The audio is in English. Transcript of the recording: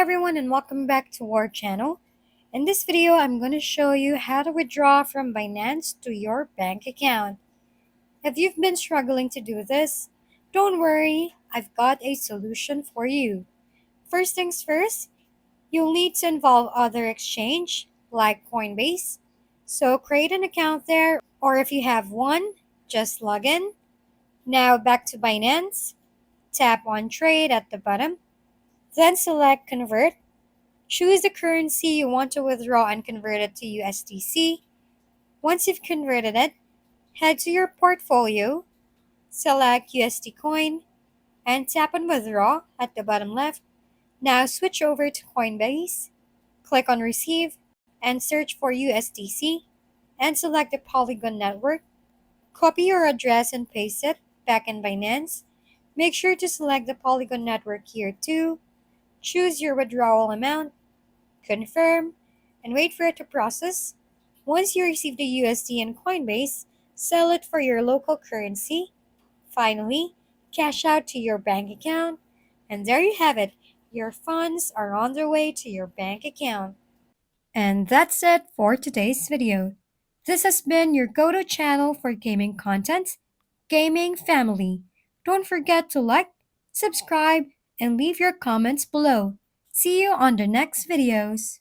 everyone and welcome back to our channel. In this video, I'm going to show you how to withdraw from Binance to your bank account. If you've been struggling to do this, don't worry, I've got a solution for you. First things first, you'll need to involve other exchange like Coinbase. So create an account there, or if you have one, just log in. Now back to Binance, tap on trade at the bottom, then select convert. Choose the currency you want to withdraw and convert it to USDC. Once you've converted it, head to your portfolio, select USD coin, and tap on withdraw at the bottom left. Now switch over to Coinbase, click on receive, and search for USDC, and select the Polygon network. Copy your address and paste it back in Binance. Make sure to select the Polygon network here too. Choose your withdrawal amount, confirm, and wait for it to process. Once you receive the USD in Coinbase, sell it for your local currency. Finally, cash out to your bank account. And there you have it. Your funds are on their way to your bank account. And that's it for today's video. This has been your go-to channel for gaming content, Gaming Family. Don't forget to like, subscribe, and leave your comments below. See you on the next videos.